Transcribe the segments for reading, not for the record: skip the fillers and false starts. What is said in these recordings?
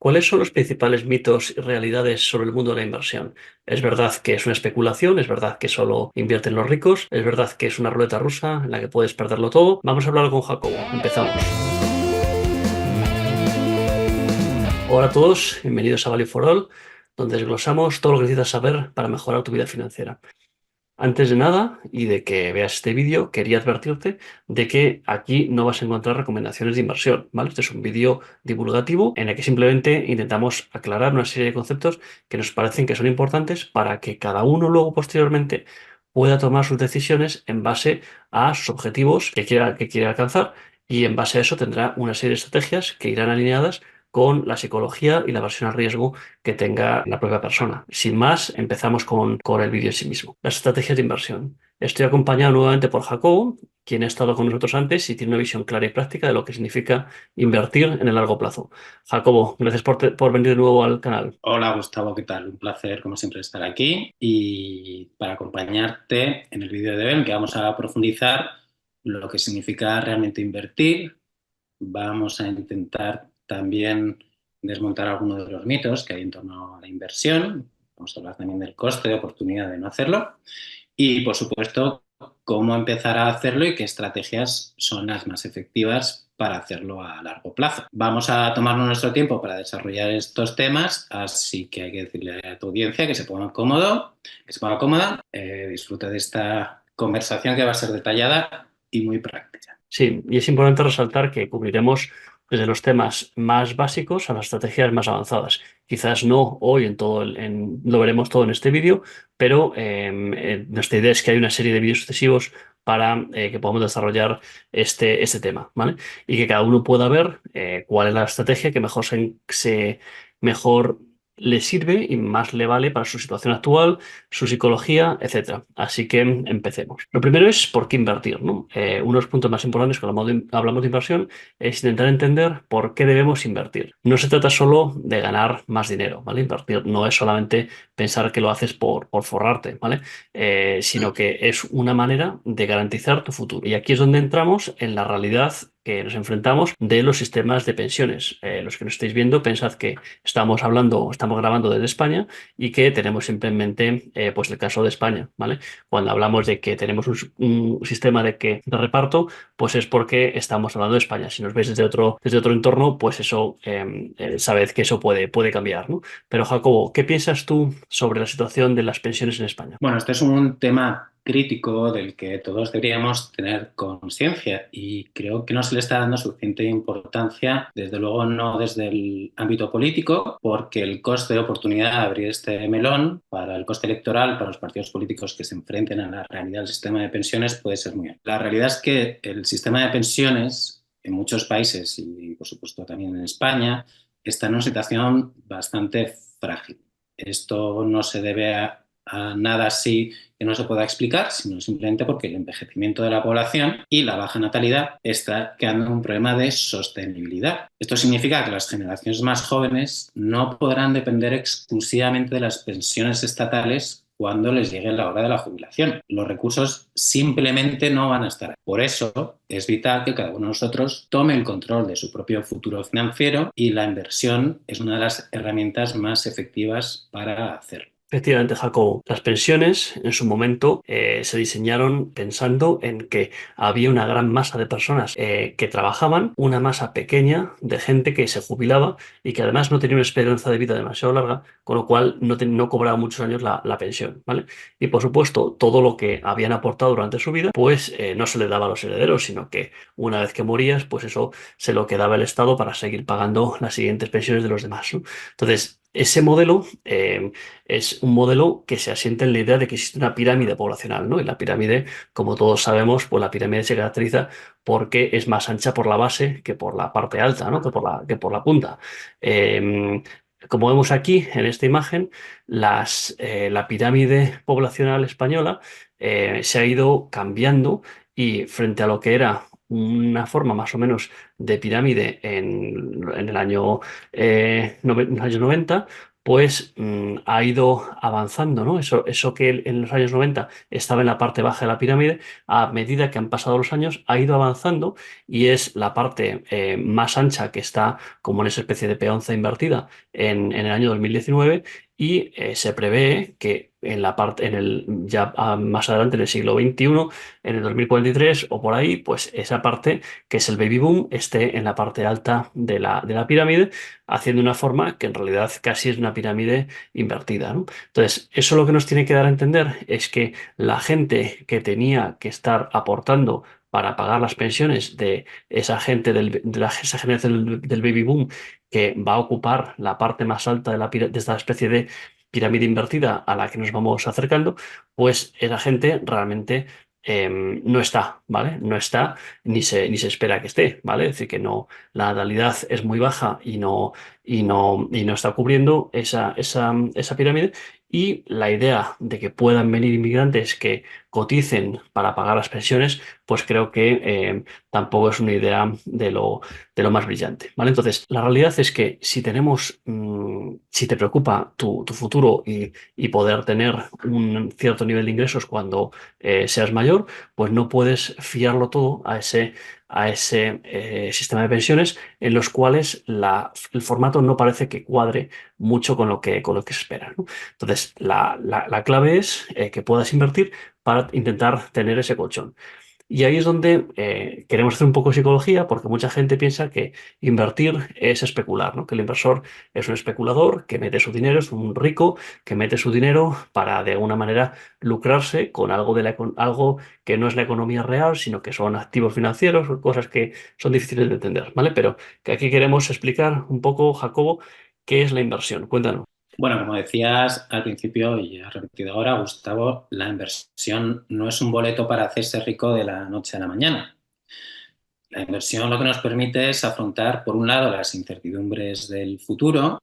¿Cuáles son los principales mitos y realidades sobre el mundo de la inversión? ¿Es verdad que es una especulación? ¿Es verdad que solo invierten los ricos? ¿Es verdad que es una ruleta rusa en la que puedes perderlo todo? Vamos a hablar con Jacobo. Empezamos. Hola a todos, bienvenidos a Value for All, donde desglosamos todo lo que necesitas saber para mejorar tu vida financiera. Antes de nada, y de que veas este vídeo, quería advertirte de que aquí no vas a encontrar recomendaciones de inversión, ¿vale? Este es un vídeo divulgativo en el que simplemente intentamos aclarar una serie de conceptos que nos parecen que son importantes para que cada uno luego posteriormente pueda tomar sus decisiones en base a sus objetivos que quiera alcanzar, y en base a eso tendrá una serie de estrategias que irán alineadas con la psicología y la versión al riesgo que tenga la propia persona. Sin más, empezamos con el vídeo en sí mismo. Las estrategias de inversión. Estoy acompañado nuevamente por Jacobo, quien ha estado con nosotros antes y tiene una visión clara y práctica de lo que significa invertir en el largo plazo. Jacobo, gracias por venir de nuevo al canal. Hola Gustavo, ¿qué tal? Un placer como siempre estar aquí y para acompañarte en el vídeo de hoy en que vamos a profundizar lo que significa realmente invertir. Vamos a intentar también desmontar algunos de los mitos que hay en torno a la inversión. Vamos a hablar también del coste de oportunidad de no hacerlo y, por supuesto, cómo empezar a hacerlo y qué estrategias son las más efectivas para hacerlo a largo plazo. Vamos a tomarnos nuestro tiempo para desarrollar estos temas, así que hay que decirle a tu audiencia que se ponga cómodo, que se ponga cómoda, disfruta de esta conversación que va a ser detallada y muy práctica. Sí, y es importante resaltar que cubriremos desde los temas más básicos a las estrategias más avanzadas. Quizás no hoy lo veremos todo en este vídeo, pero nuestra idea es que hay una serie de vídeos sucesivos para que podamos desarrollar este tema, ¿vale? Y que cada uno pueda ver cuál es la estrategia que mejor le sirve y más le vale para su situación actual, su psicología, etcétera. Así que empecemos. Lo primero es por qué invertir, ¿no? Uno de los puntos más importantes cuando hablamos de inversión es intentar entender por qué debemos invertir. No se trata solo de ganar más dinero, ¿vale? Invertir no es solamente pensar que lo haces por forrarte, ¿vale? Sino que es una manera de garantizar tu futuro. Y aquí es donde entramos en la realidad que nos enfrentamos de los sistemas de pensiones. Los que nos estáis viendo, pensad que estamos grabando desde España y que tenemos siempre en mente pues el caso de España, ¿vale? Cuando hablamos de que tenemos un sistema de reparto, pues es porque estamos hablando de España. Si nos veis desde otro entorno, pues eso, sabed que eso puede cambiar, ¿no? Pero Jacobo, ¿qué piensas tú sobre la situación de las pensiones en España? Bueno, este es un tema crítico del que todos deberíamos tener conciencia y creo que no se le está dando suficiente importancia, desde luego no desde el ámbito político, porque el coste de oportunidad de abrir este melón para el coste electoral, para los partidos políticos que se enfrenten a la realidad del sistema de pensiones puede ser muy alto. La realidad es que el sistema de pensiones en muchos países y por supuesto también en España está en una situación bastante frágil. Esto no se debe a nada así que no se pueda explicar, sino simplemente porque el envejecimiento de la población y la baja natalidad está creando un problema de sostenibilidad. Esto significa que las generaciones más jóvenes no podrán depender exclusivamente de las pensiones estatales cuando les llegue la hora de la jubilación. Los recursos simplemente no van a estar ahí. Por eso es vital que cada uno de nosotros tome el control de su propio futuro financiero y la inversión es una de las herramientas más efectivas para hacerlo. Efectivamente, Jacobo, las pensiones en su momento se diseñaron pensando en que había una gran masa de personas que trabajaban, una masa pequeña de gente que se jubilaba y que además no tenía una esperanza de vida demasiado larga, con lo cual no cobraba muchos años la pensión, ¿vale? Y por supuesto, todo lo que habían aportado durante su vida, pues no se le daba a los herederos, sino que una vez que morías, pues eso se lo quedaba el Estado para seguir pagando las siguientes pensiones de los demás, ¿no? Entonces, ese modelo es un modelo que se asienta en la idea de que existe una pirámide poblacional, ¿no? Y la pirámide, como todos sabemos, pues la pirámide se caracteriza porque es más ancha por la base que por la parte alta, ¿no? Que por la punta. Eh, Como vemos aquí en esta imagen, la pirámide poblacional española se ha ido cambiando y frente a lo que era una forma más o menos de pirámide en el año 90, pues ha ido avanzando, ¿no? Eso que en los años 90 estaba en la parte baja de la pirámide, a medida que han pasado los años, ha ido avanzando y es la parte más ancha que está como en esa especie de peonza invertida en el año 2019 y se prevé que en la parte, ya más adelante en el siglo XXI, en el 2043 o por ahí, pues esa parte que es el baby boom esté en la parte alta de la pirámide, haciendo una forma que en realidad casi es una pirámide invertida, ¿no? Entonces, eso lo que nos tiene que dar a entender es que la gente que tenía que estar aportando para pagar las pensiones de esa gente esa generación del baby boom que va a ocupar la parte más alta de esta especie de pirámide invertida a la que nos vamos acercando, pues esa gente realmente no está, ¿vale? No está ni se espera que esté, ¿vale? Es decir, que no, la natalidad es muy baja y no está cubriendo esa pirámide. Y la idea de que puedan venir inmigrantes que coticen para pagar las pensiones, pues creo que tampoco es una idea de lo más brillante, ¿vale? Entonces, la realidad es que si tenemos, si te preocupa tu futuro y poder tener un cierto nivel de ingresos cuando seas mayor, pues no puedes fiarlo todo a ese sistema de pensiones en los cuales el formato no parece que cuadre mucho con lo que se espera, ¿no? Entonces, la clave es que puedas invertir para intentar tener ese colchón. Y ahí es donde queremos hacer un poco de psicología, porque mucha gente piensa que invertir es especular, ¿no? Que el inversor es un especulador que mete su dinero, es un rico que mete su dinero para de alguna manera lucrarse con algo, algo que no es la economía real, sino que son activos financieros, o cosas que son difíciles de entender, ¿vale? Pero que aquí queremos explicar un poco, Jacobo, qué es la inversión. Cuéntanos. Bueno, como decías al principio y has repetido ahora, Gustavo, la inversión no es un boleto para hacerse rico de la noche a la mañana. La inversión lo que nos permite es afrontar, por un lado, las incertidumbres del futuro,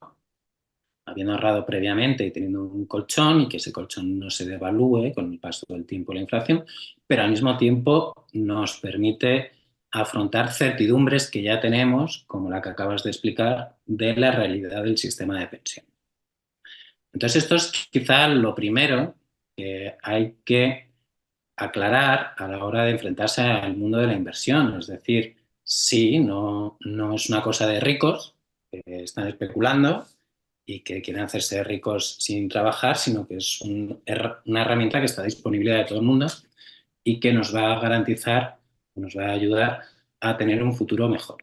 habiendo ahorrado previamente y teniendo un colchón y que ese colchón no se devalúe con el paso del tiempo y la inflación, pero al mismo tiempo nos permite afrontar certidumbres que ya tenemos, como la que acabas de explicar, de la realidad del sistema de pensión. Entonces, esto es quizá lo primero que hay que aclarar a la hora de enfrentarse al mundo de la inversión. Es decir, sí, no es una cosa de ricos que están especulando y que quieren hacerse ricos sin trabajar, sino que es una herramienta que está disponible de todo el mundo y que nos va a garantizar, nos va a ayudar a tener un futuro mejor.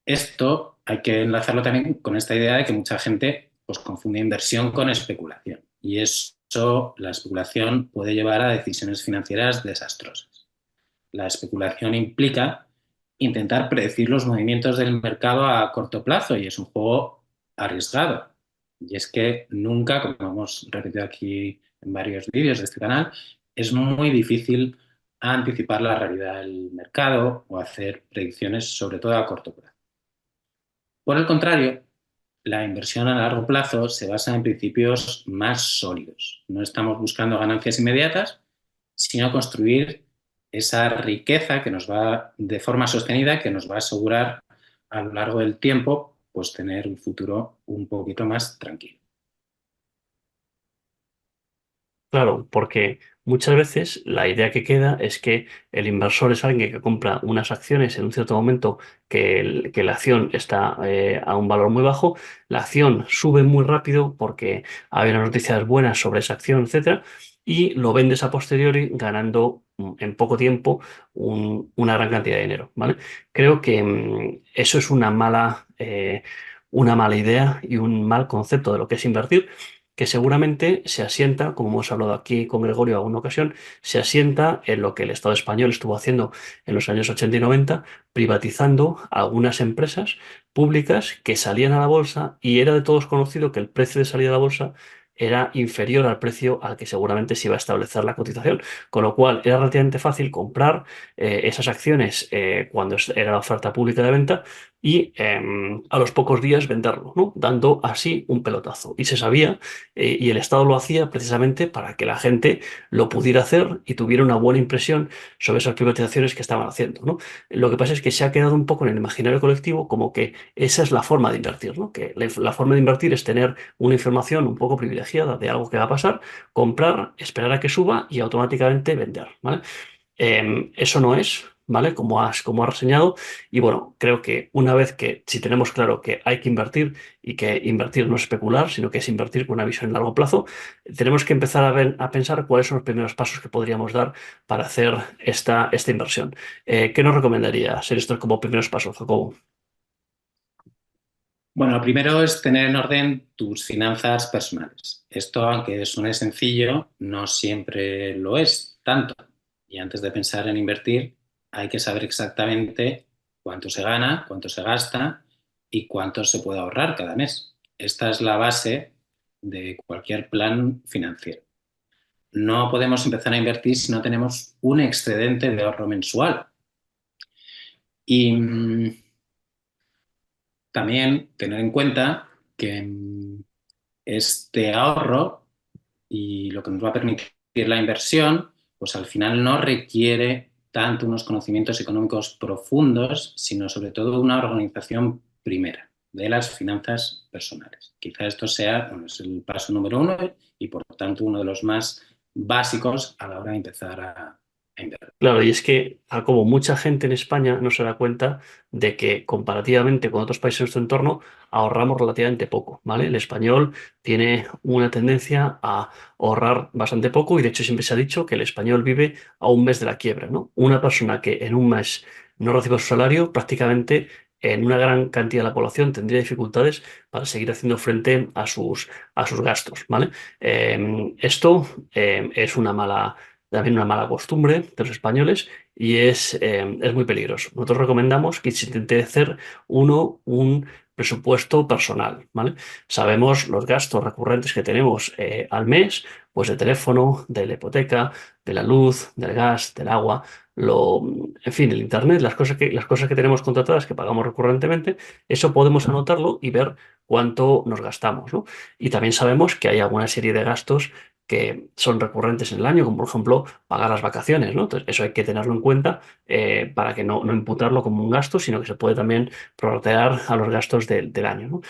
Esto hay que enlazarlo también con esta idea de que mucha gente pues, confunde inversión con especulación. Y eso, la especulación puede llevar a decisiones financieras desastrosas. La especulación implica intentar predecir los movimientos del mercado a corto plazo y es un juego arriesgado. Y es que nunca, como hemos repetido aquí en varios vídeos de este canal, es muy difícil anticipar la realidad del mercado o hacer predicciones, sobre todo a corto plazo. Por el contrario, la inversión a largo plazo se basa en principios más sólidos. No estamos buscando ganancias inmediatas, sino construir esa riqueza que nos va, de forma sostenida, que nos va a asegurar a lo largo del tiempo, pues tener un futuro un poquito más tranquilo. Claro, porque muchas veces la idea que queda es que el inversor es alguien que compra unas acciones en un cierto momento que la acción está a un valor muy bajo, la acción sube muy rápido porque hay unas noticias buenas sobre esa acción, etcétera, y lo vendes a posteriori ganando en poco tiempo una gran cantidad de dinero, ¿vale? Creo que eso es una mala idea y un mal concepto de lo que es invertir que seguramente se asienta, como hemos hablado aquí con Gregorio en alguna ocasión, se asienta en lo que el Estado español estuvo haciendo en los años 80 y 90, privatizando algunas empresas públicas que salían a la bolsa y era de todos conocido que el precio de salida a la bolsa era inferior al precio al que seguramente se iba a establecer la cotización, con lo cual era relativamente fácil comprar esas acciones cuando era la oferta pública de venta y a los pocos días venderlo, ¿no? Dando así un pelotazo. Y se sabía, y el Estado lo hacía precisamente para que la gente lo pudiera hacer y tuviera una buena impresión sobre esas privatizaciones que estaban haciendo, ¿no? Lo que pasa es que se ha quedado un poco en el imaginario colectivo como que esa es la forma de invertir, ¿no? Que la forma de invertir es tener una información un poco privilegiada de algo que va a pasar, comprar, esperar a que suba y automáticamente vender, ¿vale? Eso no es, ¿vale? Como has reseñado. Y bueno, creo que una vez que, si tenemos claro que hay que invertir y que invertir no es especular, sino que es invertir con una visión a largo plazo, tenemos que empezar a pensar cuáles son los primeros pasos que podríamos dar para hacer esta inversión. ¿Qué nos recomendaría ser estos como primeros pasos, Jacobo? Bueno, lo primero es tener en orden tus finanzas personales. Esto, aunque suene sencillo, no siempre lo es tanto. Y antes de pensar en invertir, hay que saber exactamente cuánto se gana, cuánto se gasta y cuánto se puede ahorrar cada mes. Esta es la base de cualquier plan financiero. No podemos empezar a invertir si no tenemos un excedente de ahorro mensual. Y también tener en cuenta que este ahorro y lo que nos va a permitir la inversión, pues al final no requiere tanto unos conocimientos económicos profundos, sino sobre todo una organización primera de las finanzas personales. Quizá esto sea, bueno, es el paso número uno y por tanto uno de los más básicos a la hora de empezar a invertir. Claro, y es que, como mucha gente en España no se da cuenta de que comparativamente con otros países de nuestro entorno, ahorramos relativamente poco, ¿vale? El español tiene una tendencia a ahorrar bastante poco y de hecho siempre se ha dicho que el español vive a un mes de la quiebra, ¿no? Una persona que en un mes no reciba su salario, prácticamente en una gran cantidad de la población tendría dificultades para seguir haciendo frente a sus gastos, ¿vale? Esto es también una mala costumbre de los españoles y es muy peligroso. Nosotros recomendamos que se intente hacer un presupuesto personal, ¿vale? Sabemos los gastos recurrentes que tenemos al mes, pues de teléfono, de la hipoteca, de la luz, del gas, del agua, en fin, el internet, las cosas que tenemos contratadas que pagamos recurrentemente, eso podemos anotarlo y ver cuánto nos gastamos, ¿no? Y también sabemos que hay alguna serie de gastos que son recurrentes en el año, como por ejemplo pagar las vacaciones, ¿no? Entonces, eso hay que tenerlo en cuenta para que no imputarlo como un gasto, sino que se puede también prorratear a los gastos del año, ¿no?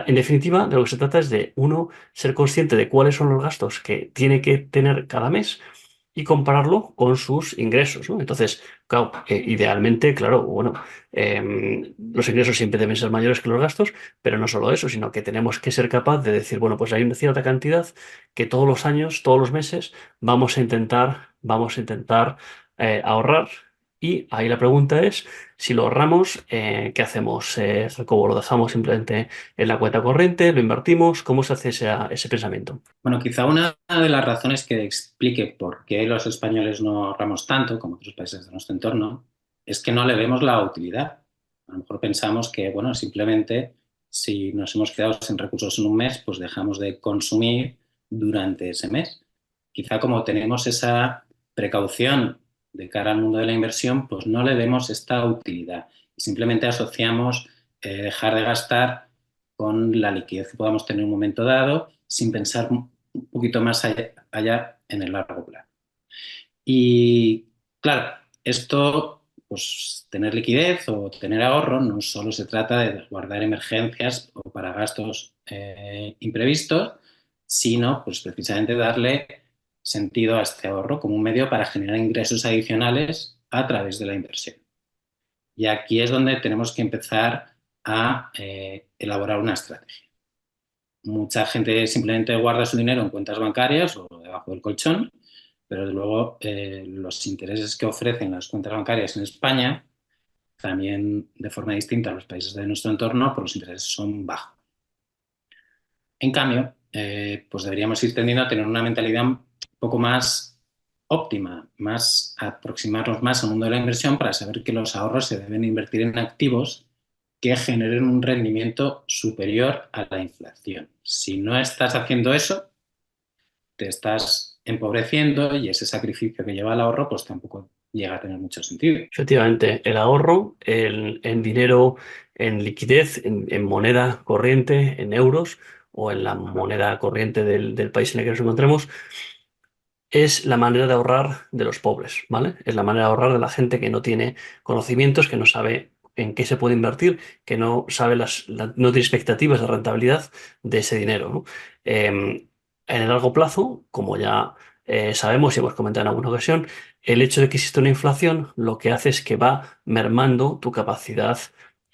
En definitiva, de lo que se trata es de, uno, ser consciente de cuáles son los gastos que tiene que tener cada mes y compararlo con sus ingresos, ¿no? Entonces, claro, idealmente, claro, bueno, los ingresos siempre deben ser mayores que los gastos, pero no solo eso, sino que tenemos que ser capaz de decir, bueno, pues hay una cierta cantidad que todos los años, todos los meses, vamos a intentar ahorrar. Y ahí la pregunta es, si lo ahorramos, ¿qué hacemos? ¿Cómo lo dejamos simplemente en la cuenta corriente? ¿Lo invertimos? ¿Cómo se hace ese pensamiento? Bueno, quizá una de las razones que explique por qué los españoles no ahorramos tanto como otros países de nuestro entorno es que no le vemos la utilidad. A lo mejor pensamos que, bueno, simplemente si nos hemos quedado sin recursos en un mes, pues dejamos de consumir durante ese mes. Quizá como tenemos esa precaución de cara al mundo de la inversión, pues no le vemos esta utilidad. Y simplemente asociamos dejar de gastar con la liquidez que podamos tener en un momento dado sin pensar un poquito más allá en el largo plazo. Y claro, esto, pues tener liquidez o tener ahorro no solo se trata de guardar emergencias o para gastos imprevistos, sino pues precisamente darle sentido a este ahorro como un medio para generar ingresos adicionales a través de la inversión. Y aquí es donde tenemos que empezar a elaborar una estrategia. Mucha gente simplemente guarda su dinero en cuentas bancarias o debajo del colchón, pero desde luego los intereses que ofrecen las cuentas bancarias en España, también de forma distinta a los países de nuestro entorno, pues los intereses son bajos. En cambio, pues deberíamos ir tendiendo a tener una mentalidad un poco más óptima, más aproximarnos más al mundo de la inversión para saber que los ahorros se deben invertir en activos que generen un rendimiento superior a la inflación. Si no estás haciendo eso, te estás empobreciendo y ese sacrificio que lleva el ahorro pues tampoco llega a tener mucho sentido. Efectivamente, el ahorro, el dinero en liquidez, en moneda corriente, en euros o en la moneda corriente del país en el que nos encontremos, es la manera de ahorrar de los pobres, ¿vale? Es la manera de ahorrar de la gente que no tiene conocimientos, que no sabe en qué se puede invertir, que no sabe no tiene expectativas de rentabilidad de ese dinero, ¿no? En el largo plazo, como ya sabemos y hemos comentado en alguna ocasión, el hecho de que existe una inflación lo que hace es que va mermando tu capacidad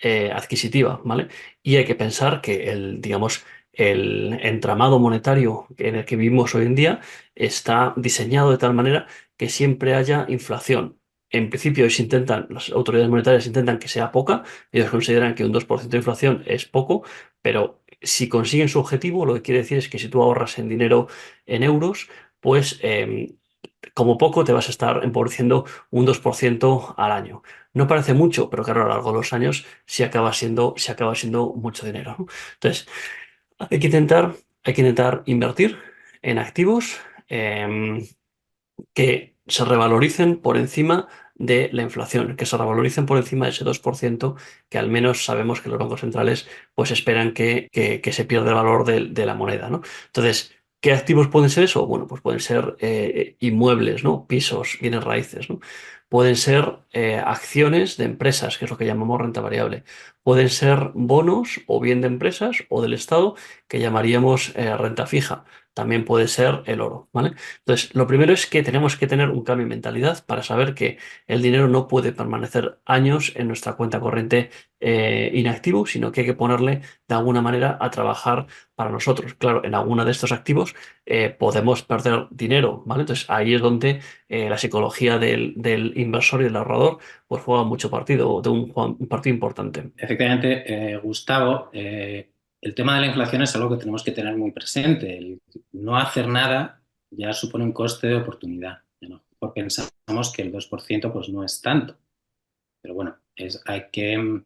adquisitiva, ¿vale? Y hay que pensar que digamos, el entramado monetario en el que vivimos hoy en día está diseñado de tal manera que siempre haya inflación. En principio, las autoridades monetarias intentan que sea poca, ellos consideran que un 2% de inflación es poco, pero si consiguen su objetivo, lo que quiere decir es que si tú ahorras en dinero en euros, pues como poco te vas a estar empobreciendo un 2% al año. No parece mucho, pero claro, a lo largo de los años sí acaba siendo mucho dinero, ¿no? Entonces, hay que intentar, hay que intentar invertir en activos que se revaloricen por encima de la inflación, que se revaloricen por encima de ese 2% que al menos sabemos que los bancos centrales pues esperan que se pierda el valor de la moneda, ¿no? Entonces, ¿qué activos pueden ser eso? Bueno, pues pueden ser inmuebles, ¿no? Pisos, bienes raíces, ¿no? Pueden ser acciones de empresas, que es lo que llamamos renta variable. Pueden ser bonos o bien de empresas o del Estado, que llamaríamos renta fija. También puede ser el oro, ¿vale? Entonces, lo primero es que tenemos que tener un cambio de mentalidad para saber que el dinero no puede permanecer años en nuestra cuenta corriente inactivo, sino que hay que ponerle de alguna manera a trabajar para nosotros. Claro, en alguno de estos activos podemos perder dinero, ¿vale? Entonces, ahí es donde la psicología del inversor y del ahorrador pues juega mucho partido, un partido importante. Efectivamente, Gustavo, el tema de la inflación es algo que tenemos que tener muy presente. El no hacer nada ya supone un coste de oportunidad, ¿no? Porque pensamos que el 2% pues no es tanto. Pero bueno, hay que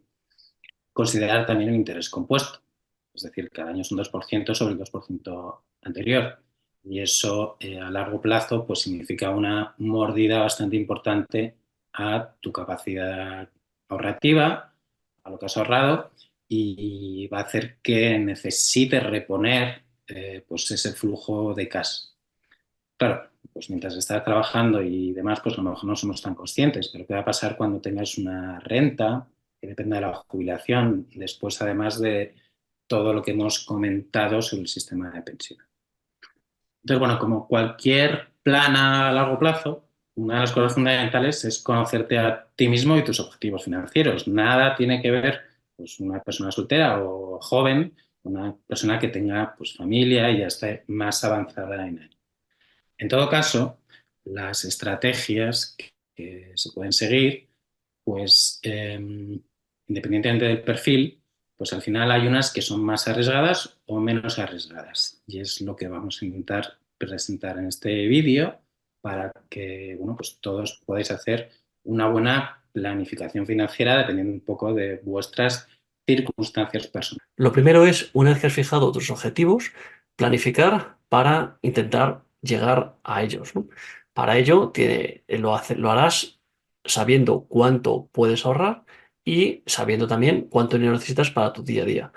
considerar también el interés compuesto. Es decir, cada año es un 2% sobre el 2% anterior. Y eso a largo plazo pues significa una mordida bastante importante a tu capacidad ahorrativa, a lo que has ahorrado, y va a hacer que necesites reponer pues ese flujo de cash. Claro, pues mientras estás trabajando y demás, pues a lo mejor no somos tan conscientes, pero ¿qué va a pasar cuando tengas una renta que dependa de la jubilación, después además de todo lo que hemos comentado sobre el sistema de pensión? Entonces, bueno, como cualquier plan a largo plazo, una de las cosas fundamentales es conocerte a ti mismo y tus objetivos financieros. Nada tiene que ver, pues, una persona soltera o joven, una persona que tenga, pues, familia y ya esté más avanzada en ello. En todo caso, las estrategias que se pueden seguir, pues independientemente del perfil, pues al final hay unas que son más arriesgadas o menos arriesgadas. Y es lo que vamos a intentar presentar en este vídeo para que, bueno, pues todos podáis hacer una buena planificación financiera dependiendo un poco de vuestras circunstancias personales. Lo primero es, una vez que has fijado tus objetivos, planificar para intentar llegar a ellos, ¿no? Para ello, lo harás sabiendo cuánto puedes ahorrar y sabiendo también cuánto dinero necesitas para tu día a día.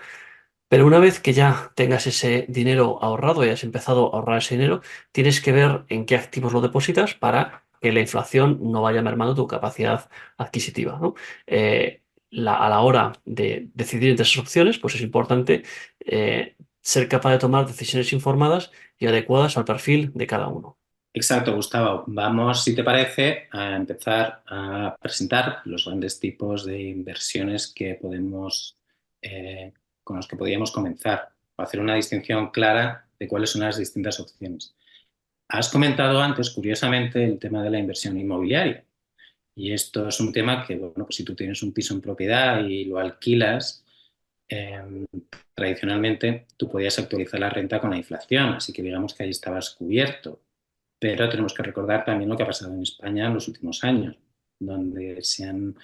Pero una vez que ya tengas ese dinero ahorrado y has empezado a ahorrar ese dinero, tienes que ver en qué activos lo depositas para que la inflación no vaya mermando tu capacidad adquisitiva, ¿no? A la hora de decidir entre esas opciones, pues es importante ser capaz de tomar decisiones informadas y adecuadas al perfil de cada uno. Exacto, Gustavo. Vamos, si te parece, a empezar a presentar los grandes tipos de inversiones que con los que podríamos comenzar, para hacer una distinción clara de cuáles son las distintas opciones. Has comentado antes, curiosamente, el tema de la inversión inmobiliaria. Y esto es un tema que, bueno, pues si tú tienes un piso en propiedad y lo alquilas, eh, tradicionalmente tú podías actualizar la renta con la inflación, así que digamos que ahí estabas cubierto. Pero tenemos que recordar también lo que ha pasado en España en los últimos años, donde se han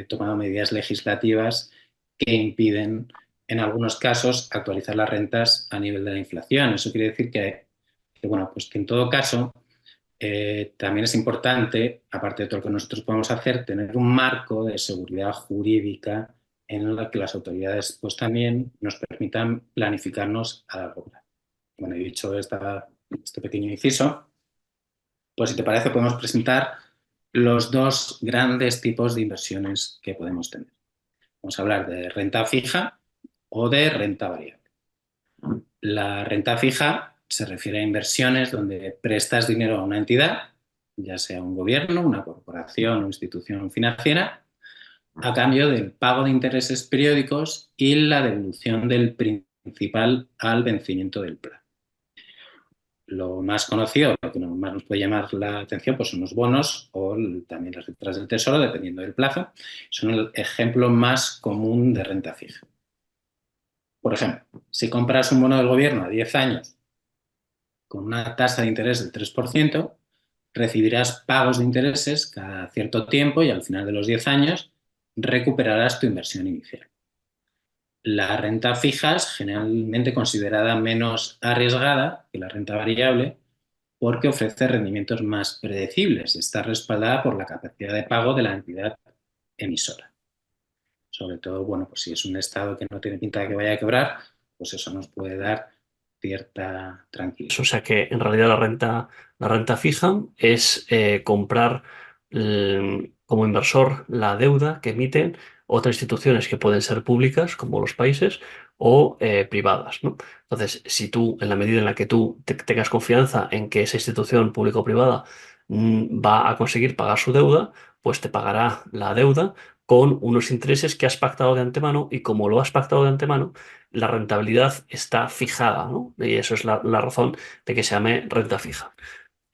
tomado medidas legislativas que impiden, en algunos casos, actualizar las rentas a nivel de la inflación. Eso quiere decir bueno, pues que en todo caso también es importante, aparte de todo lo que nosotros podemos hacer, tener un marco de seguridad jurídica en la que las autoridades pues también nos permitan planificarnos a largo plazo. Bueno, he dicho este pequeño inciso, pues si te parece podemos presentar los dos grandes tipos de inversiones que podemos tener. Vamos a hablar de renta fija o de renta variable. La renta fija se refiere a inversiones donde prestas dinero a una entidad, ya sea un gobierno, una corporación o institución financiera, a cambio del pago de intereses periódicos y la devolución del principal al vencimiento del plazo. Lo más conocido, lo que más nos puede llamar la atención, pues son los bonos o también las letras del tesoro, dependiendo del plazo. Son el ejemplo más común de renta fija. Por ejemplo, si compras un bono del gobierno a 10 años con una tasa de interés del 3%, recibirás pagos de intereses cada cierto tiempo y al final de los 10 años recuperarás tu inversión inicial. La renta fija es generalmente considerada menos arriesgada que la renta variable porque ofrece rendimientos más predecibles y está respaldada por la capacidad de pago de la entidad emisora. Sobre todo, bueno, pues si es un estado que no tiene pinta de que vaya a quebrar, pues eso nos puede dar cierta tranquilidad. O sea que en realidad la renta fija es comprar como inversor la deuda que emiten otras instituciones que pueden ser públicas, como los países, o privadas, ¿no? Entonces, si tú, en la medida en la que tú tengas confianza en que esa institución pública o privada va a conseguir pagar su deuda, pues te pagará la deuda con unos intereses que has pactado de antemano y como lo has pactado de antemano, la rentabilidad está fijada, ¿no? Y eso es la razón de que se llame renta fija.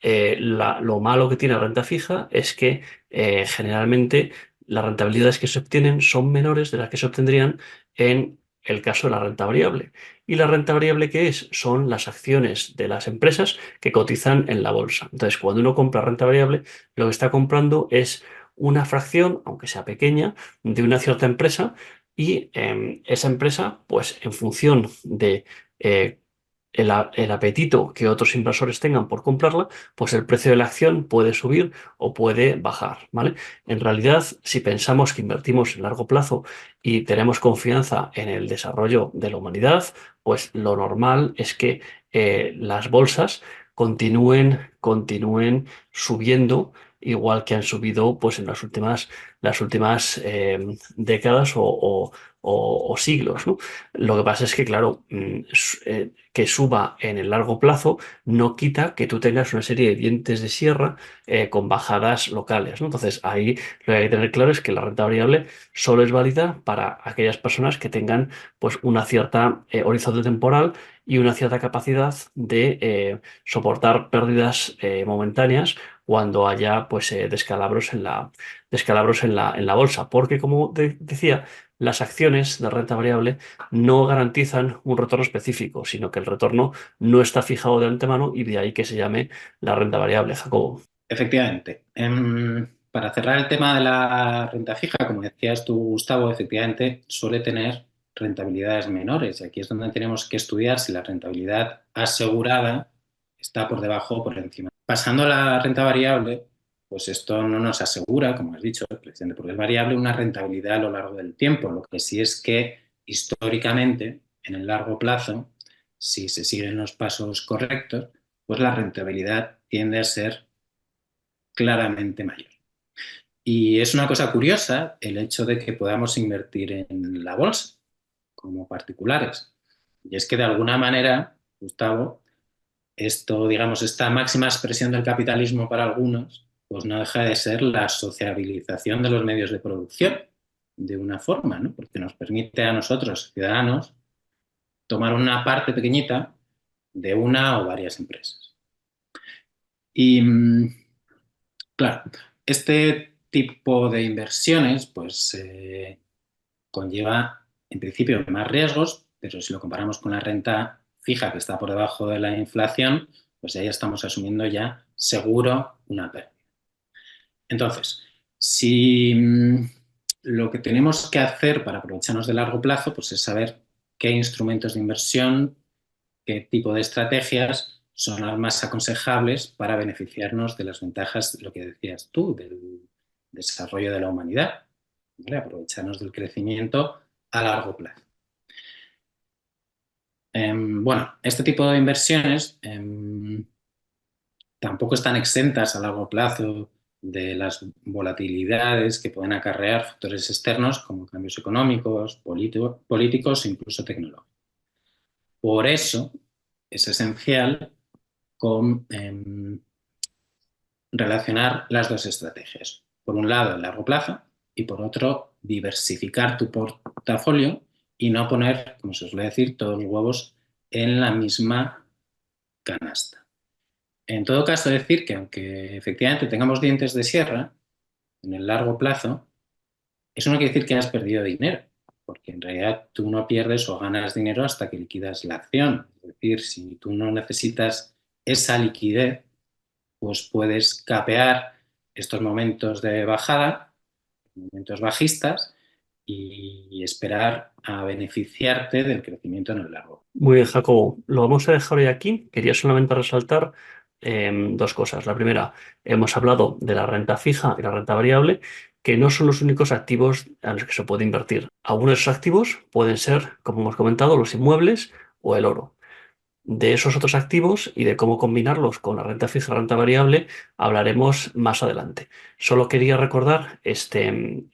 Lo malo que tiene la renta fija es que generalmente las rentabilidades que se obtienen son menores de las que se obtendrían en el caso de la renta variable. ¿Y la renta variable qué es? Son las acciones de las empresas que cotizan en la bolsa. Entonces, cuando uno compra renta variable, lo que está comprando es una fracción, aunque sea pequeña, de una cierta empresa y esa empresa, pues en función de eh, el apetito que otros inversores tengan por comprarla, pues el precio de la acción puede subir o puede bajar, ¿vale? En realidad, si pensamos que invertimos en largo plazo y tenemos confianza en el desarrollo de la humanidad, pues lo normal es que las bolsas continúen subiendo igual que han subido pues en las últimas décadas o siglos, ¿no? Lo que pasa es que, claro, que suba en el largo plazo no quita que tú tengas una serie de dientes de sierra con bajadas locales, ¿no? Entonces, ahí lo que hay que tener claro es que la renta variable solo es válida para aquellas personas que tengan pues una cierta horizonte temporal y una cierta capacidad de soportar pérdidas momentáneas cuando haya pues descalabros en la bolsa. Porque, como decía, las acciones de renta variable no garantizan un retorno específico, sino que el retorno no está fijado de antemano y de ahí que se llame la renta variable, Jacobo. Efectivamente. Para cerrar el tema de la renta fija, como decías tú, Gustavo, efectivamente suele tener rentabilidades menores. Y aquí es donde tenemos que estudiar si la rentabilidad asegurada está por debajo o por encima. Pasando a la renta variable, pues esto no nos asegura, como has dicho, precisamente porque es variable, una rentabilidad a lo largo del tiempo. Lo que sí es que históricamente, en el largo plazo, si se siguen los pasos correctos, pues la rentabilidad tiende a ser claramente mayor. Y es una cosa curiosa el hecho de que podamos invertir en la bolsa como particulares. Y es que de alguna manera, Gustavo, esto, digamos, esta máxima expresión del capitalismo para algunos, pues no deja de ser la sociabilización de los medios de producción, de una forma, ¿no? Porque nos permite a nosotros, ciudadanos, tomar una parte pequeñita de una o varias empresas. Y claro, este tipo de inversiones pues conlleva en principio más riesgos, pero si lo comparamos con la renta fija que está por debajo de la inflación, pues ahí estamos asumiendo ya seguro una pérdida. Entonces, si lo que tenemos que hacer para aprovecharnos de largo plazo pues es saber qué instrumentos de inversión, qué tipo de estrategias son las más aconsejables para beneficiarnos de las ventajas, lo que decías tú, del desarrollo de la humanidad, ¿vale? Aprovecharnos del crecimiento a largo plazo. Bueno, este tipo de inversiones tampoco están exentas a largo plazo de las volatilidades que pueden acarrear factores externos como cambios económicos, políticos e incluso tecnológicos. Por eso es esencial relacionar las dos estrategias. Por un lado, el largo plazo y por otro, diversificar tu portafolio y no poner, como se suele decir, todos los huevos en la misma canasta. En todo caso, decir que aunque efectivamente tengamos dientes de sierra, en el largo plazo, eso no quiere decir que hayas perdido dinero, porque en realidad tú no pierdes o ganas dinero hasta que liquidas la acción. Es decir, si tú no necesitas esa liquidez, pues puedes capear estos momentos de bajada, momentos bajistas, y esperar a beneficiarte del crecimiento en el largo. Muy bien, Jacobo. Lo vamos a dejar hoy aquí. Quería solamente resaltar dos cosas. La primera, hemos hablado de la renta fija y la renta variable, que no son los únicos activos a los que se puede invertir. Algunos de esos activos pueden ser, como hemos comentado, los inmuebles o el oro. De esos otros activos y de cómo combinarlos con la renta fija y renta variable hablaremos más adelante. Solo quería recordar este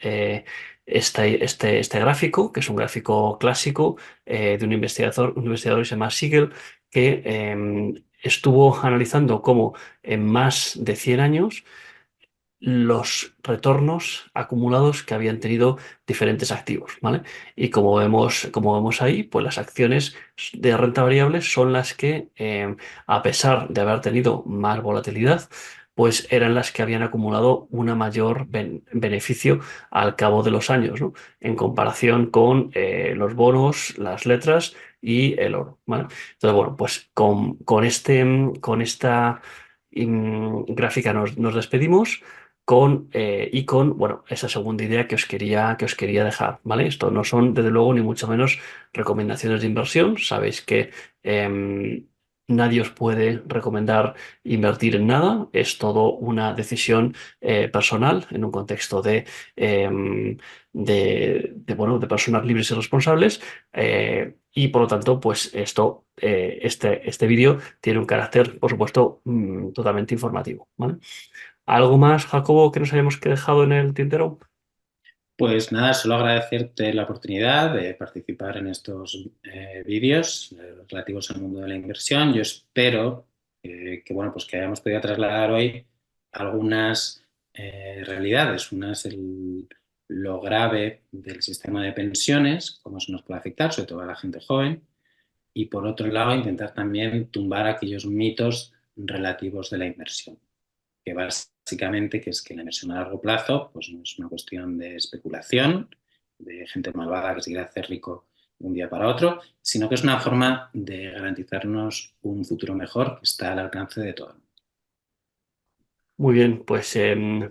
gráfico, que es un gráfico clásico de un investigador que se llama Siegel, que estuvo analizando cómo en más de 100 años los retornos acumulados que habían tenido diferentes activos, ¿vale? Y como vemos ahí, pues las acciones de renta variable son las que, a pesar de haber tenido más volatilidad, pues eran las que habían acumulado una mayor beneficio al cabo de los años, ¿no? En comparación con los bonos, las letras y el oro, ¿vale? Entonces, bueno, pues con esta gráfica nos despedimos con bueno, esa segunda idea que os quería dejar, ¿vale? Esto no son, desde luego, ni mucho menos recomendaciones de inversión. Sabéis que nadie os puede recomendar invertir en nada. Es todo una decisión personal en un contexto bueno, de personas libres y responsables. Y por lo tanto, pues este vídeo tiene un carácter, por supuesto, totalmente informativo, ¿vale? ¿Algo más, Jacobo, que nos hayamos dejado en el tintero? Pues nada, solo agradecerte la oportunidad de participar en estos vídeos relativos al mundo de la inversión. Yo espero bueno, pues que hayamos podido trasladar hoy algunas realidades. Una es lo grave del sistema de pensiones, cómo eso nos puede afectar, sobre todo a la gente joven. Y por otro lado, intentar también tumbar aquellos mitos relativos de la inversión, que básicamente que es que la inversión a largo plazo pues no es una cuestión de especulación, de gente malvada que se quiere hacer rico de un día para otro, sino que es una forma de garantizarnos un futuro mejor que está al alcance de todo. Muy bien, pues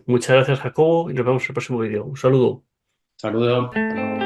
muchas gracias, Jacobo, y nos vemos en el próximo vídeo. Un saludo. Saludos. Hasta luego.